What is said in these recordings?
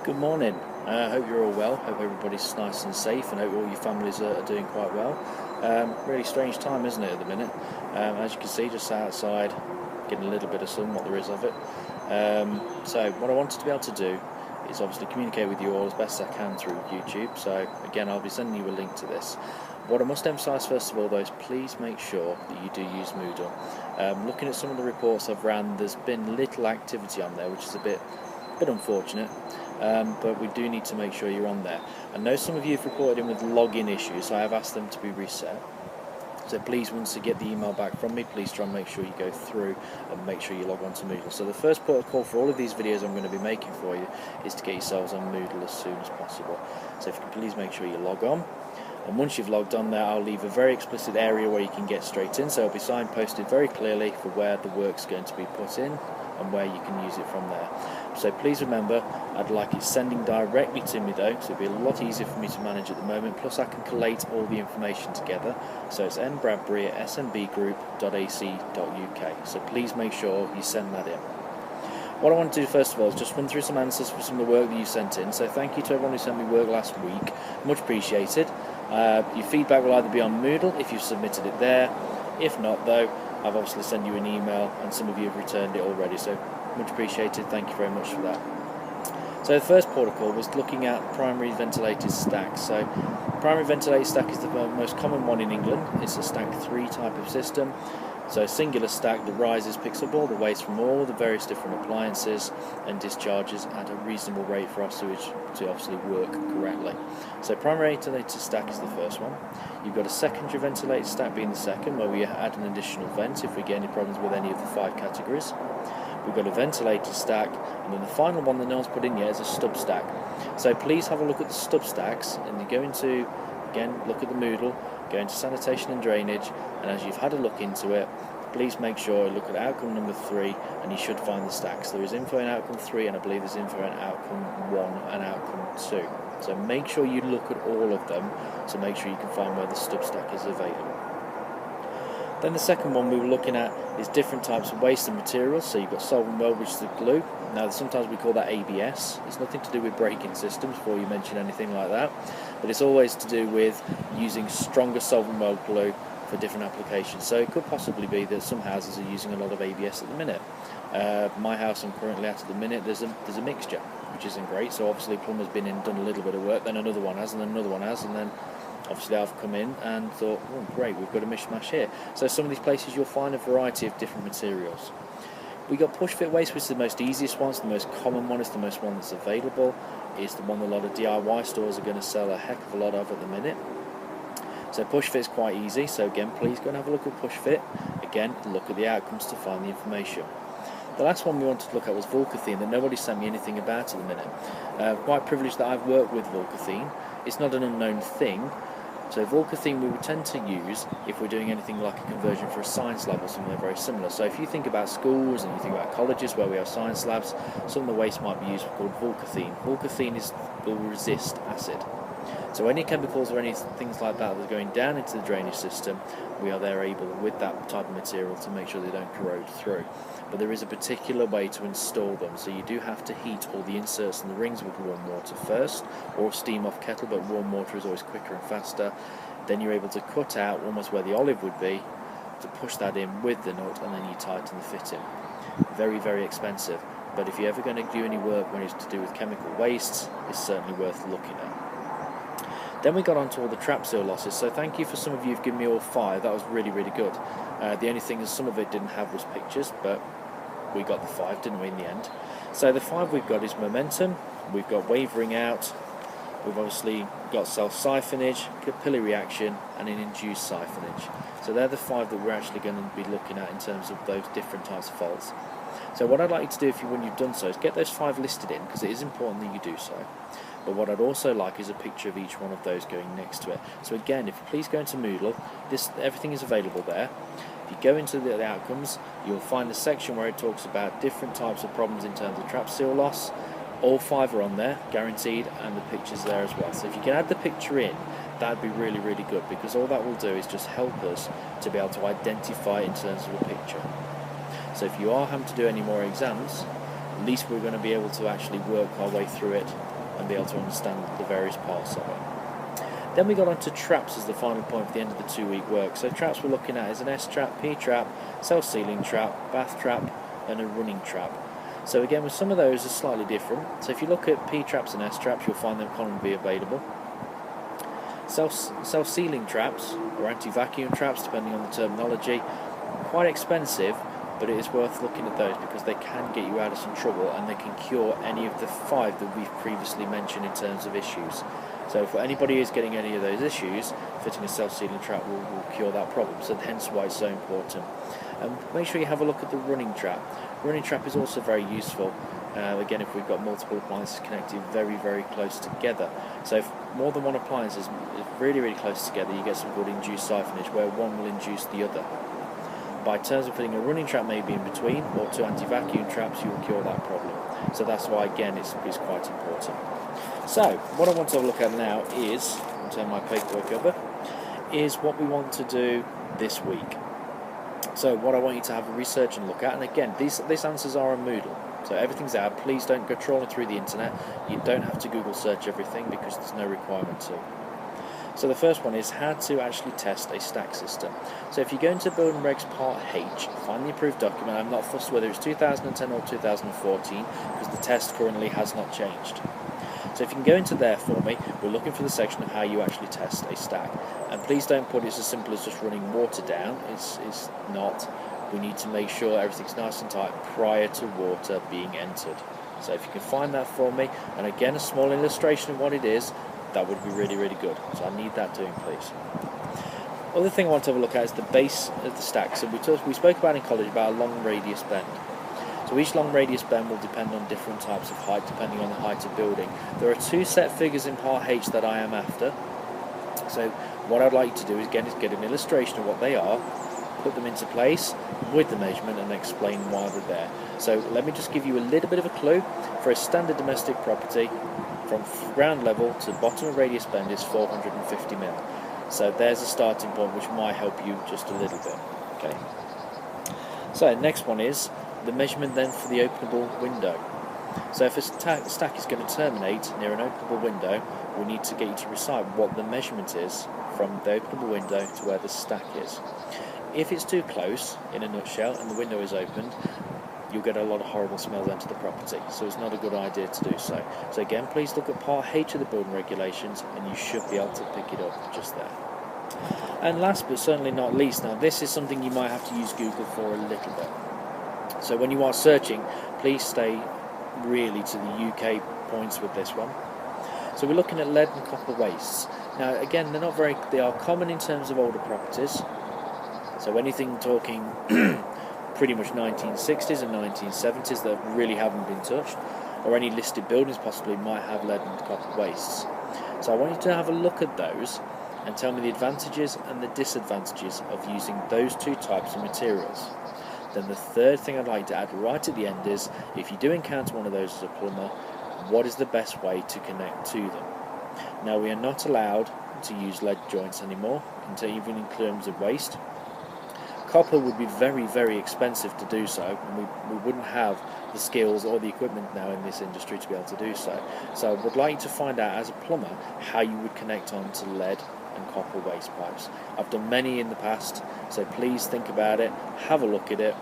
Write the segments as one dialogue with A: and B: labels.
A: Good morning. I hope you're all well. Hope everybody's nice and safe, and hope all your families are doing quite well. Really strange time, isn't it, at the minute? As you can see, just outside, getting a little bit of sun, what there is of it. So what I wanted to be able to do is obviously communicate with you all as best I can through YouTube. So again, I'll be sending you a link to this. What I must emphasise first of all, though, is please make sure that you do use Moodle. Looking at some of the reports I've ran, there's been little activity on there, which is a bit unfortunate. But we do need to make sure you're on there. I know some of you have reported in with login issues, so I have asked them to be reset. So please, once you get the email back from me, please try and make sure you go through and make sure you log on to Moodle. So the first protocol for all of these videos I'm going to be making for you is to get yourselves on Moodle as soon as possible. So if you can please make sure you log on. And once you've logged on there, I'll leave a very explicit area where you can get straight in. So it'll be signposted very clearly for where the work's going to be put in and where you can use it from there. So please remember, I'd like it sending directly to me though, so it'll be a lot easier for me to manage at the moment, plus I can collate all the information together. So it's nbradbury@smbgroup.ac.uk, so please make sure you send that in. What I want to do first of all is just run through some answers for some of the work that you sent in. So thank you to everyone who sent me work last week, much appreciated. Your feedback will either be on Moodle if you've submitted it there. If not though, I've obviously sent you an email and some of you have returned it already, so much appreciated, thank you very much for that. So the first protocol was looking at primary ventilated stacks. So primary ventilated stack is the most common one in England. It's a stack 3 type of system. So a singular stack that rises, picks up all the waste from all the various different appliances and discharges at a reasonable rate for our sewage to obviously work correctly. So primary ventilated stack is the first one. You've got a secondary ventilated stack being the second, where we add an additional vent if we get any problems with any of the 5 categories. We've got a ventilated stack, and then the final one that no one's put in yet is a stub stack. So please have a look at the stub stacks, and you go into, again, look at the Moodle, go into sanitation and drainage, and as you've had a look into it, please make sure you look at outcome number 3, and you should find the stacks. There is info in outcome 3, and I believe there's info in outcome 1 and outcome 2. So make sure you look at all of them to make sure you can find where the stub stack is available. Then the second one we were looking at is different types of waste and materials. So you've got solvent weld, which is the glue. Now sometimes we call that ABS. It's nothing to do with braking systems before you mention anything like that, but it's always to do with using stronger solvent weld glue for different applications. So it could possibly be that some houses are using a lot of ABS at the minute. My house I'm currently at the minute, there's a mixture, which isn't great. So obviously plumber's been in, done a little bit of work, then another one has, and then another one has, and then obviously I've come in and thought, oh great, we've got a mishmash here. So some of these places you'll find a variety of different materials. We got push fit waste, which is the most easiest one, it's the most common one, it's the most one that's available. It's the one that a lot of DIY stores are going to sell a heck of a lot of at the minute. So push fit is quite easy, so again please go and have a look at push fit. Again, look at the outcomes to find the information. The last one we wanted to look at was Volcathene, that nobody sent me anything about at the minute. Quite privileged that I've worked with Volcathene. It's not an unknown thing. So Volcathene we would tend to use if we're doing anything like a conversion for a science lab or something very similar. So if you think about schools and you think about colleges where we have science labs, some of the waste might be used called Volcathene. Volcathene will resist acid. So any chemicals or any things like that that are going down into the drainage system, we are there able with that type of material to make sure they don't corrode through. But there is a particular way to install them, so you do have to heat all the inserts and the rings with warm water first, or steam off kettle, but warm water is always quicker and faster. Then you're able to cut out almost where the olive would be, to push that in with the nut, and then you tighten the fitting. Very, very expensive, but if you're ever going to do any work when it's to do with chemical wastes, it's certainly worth looking at. Then we got on to all the trap seal losses, so thank you for some of you who've given me all 5, that was really, really good. The only thing is some of it didn't have was pictures, but we got the 5, didn't we, in the end? So the 5 we've got is momentum, we've got wavering out, we've obviously got self-siphonage, capillary action, and an induced siphonage. So they're the 5 that we're actually going to be looking at in terms of those different types of faults. So what I'd like you to do when you've done so is get those 5 listed in, because it is important that you do so. But what I'd also like is a picture of each one of those going next to it. So again, if you please go into Moodle, everything is available there. If you go into the outcomes, you'll find a section where it talks about different types of problems in terms of trap seal loss. All 5 are on there, guaranteed, and the picture's there as well. So if you can add the picture in, that'd be really, really good, because all that will do is just help us to be able to identify in terms of a picture. So if you are having to do any more exams, at least we're going to be able to actually work our way through it and be able to understand the various parts of it. Then we got on to traps as the final point for the end of the 2-week work. So traps we're looking at is an S-trap, P-trap, self-sealing trap, bath trap, and a running trap. So again, with some of those are slightly different. So if you look at P-traps and S-traps, you'll find them commonly available. Self-sealing traps, or anti-vacuum traps, depending on the terminology, quite expensive, but it is worth looking at those because they can get you out of some trouble and they can cure any of the 5 that we've previously mentioned in terms of issues. So for anybody who's getting any of those issues, fitting a self-sealing trap will cure that problem, so hence why it's so important. And make sure you have a look at the running trap. Running trap is also very useful. Again, if we've got multiple appliances connected very, very close together. So if more than one appliance is really, really close together, you get something called induced siphonage, where one will induce the other. By terms of putting a running trap maybe in between, or 2 anti-vacuum traps, you will cure that problem. So that's why, again, it's quite important. So, what I want to have a look at now is, I'll turn my paperwork over, is what we want to do this week. So what I want you to have a research and look at, and again, these answers are on Moodle. So everything's out. Please don't go trawling through the internet. You don't have to Google search everything because there's no requirement to. So the first one is how to actually test a stack system. So if you go into Building Regs Part H, find the approved document. I'm not fussed whether it's 2010 or 2014 because the test currently has not changed. So if you can go into there for me, we're looking for the section of how you actually test a stack. And please don't put it as simple as just running water down. It's not. We need to make sure everything's nice and tight prior to water being entered. So if you can find that for me, and again a small illustration of what it is, that would be really, really good. So I need that doing, please. Other thing I want to have a look at is the base of the stack. So we spoke about in college about a long radius bend. So each long radius bend will depend on different types of height depending on the height of building. There are 2 set figures in Part H that I am after. So what I'd like you to do is get an illustration of what they are, put them into place with the measurement and explain why they're there. So let me just give you a little bit of a clue. For a standard domestic property, from ground level to bottom of radius bend is 450 mil. So there's a starting point which might help you just a little bit. Okay. So next one is the measurement then for the openable window. So if a stack is going to terminate near an openable window, we need to get you to recite what the measurement is from the openable window to where the stack is. If it's too close, in a nutshell, and the window is opened, you'll get a lot of horrible smells into the property, so it's not a good idea to do so. So again, please look at Part H of the building regulations and you should be able to pick it up just there. And last but certainly not least, now this is something you might have to use Google for a little bit. So when you are searching, please stay really to the UK points with this one. So we're looking at lead and copper wastes. Now again, they are common in terms of older properties. So anything talking pretty much 1960s and 1970s that really haven't been touched, or any listed buildings possibly might have lead and copper wastes. So I want you to have a look at those and tell me the advantages and the disadvantages of using those 2 types of materials. Then the third thing I'd like to add right at the end is, if you do encounter one of those as a plumber, what is the best way to connect to them? Now we are not allowed to use lead joints anymore, even in terms of waste. Copper would be very, very expensive to do so, and we wouldn't have the skills or the equipment now in this industry to be able to do so. So I would like you to find out as a plumber how you would connect on to lead and copper waste pipes. I've done many in the past, so please think about it, have a look at it,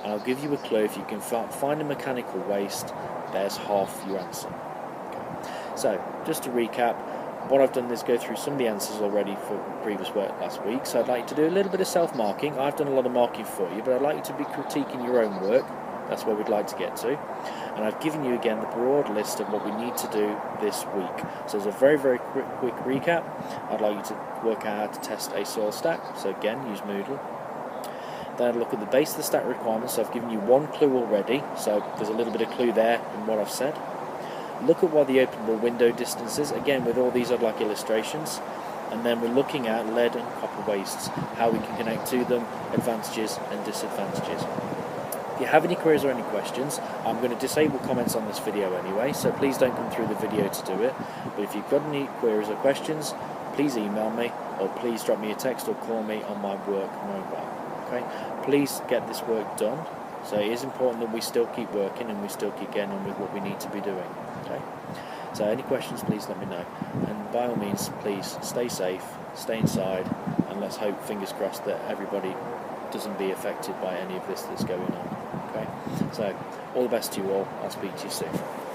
A: and I'll give you a clue. If you can find a mechanical waste, there's half your answer. Okay. So just to recap, what I've done is go through some of the answers already for previous work last week, so I'd like you to do a little bit of self-marking. I've done a lot of marking for you, but I'd like you to be critiquing your own work. That's where we'd like to get to. And I've given you again the broad list of what we need to do this week. So as a very, very quick recap, I'd like you to work out how to test a soil stack. So again, use Moodle. Then I'd look at the base of the stack requirements. So I've given you one clue already, so there's a little bit of clue there in what I've said. Look at what the openable window distance is. Again, with all these I'd like illustrations. And then we're looking at lead and copper wastes, how we can connect to them, advantages and disadvantages. If you have any queries or any questions, I'm going to disable comments on this video anyway, so please don't come through the video to do it. But if you've got any queries or questions, please email me, or please drop me a text or call me on my work mobile. Okay? Please get this work done, So it is important that we still keep working and we still keep getting on with what we need to be doing. Okay. So any questions, please let me know. And by all means, please stay safe, stay inside, and let's hope, fingers crossed, that everybody doesn't be affected by any of this that's going on. Okay. So all the best to you all. I'll speak to you soon.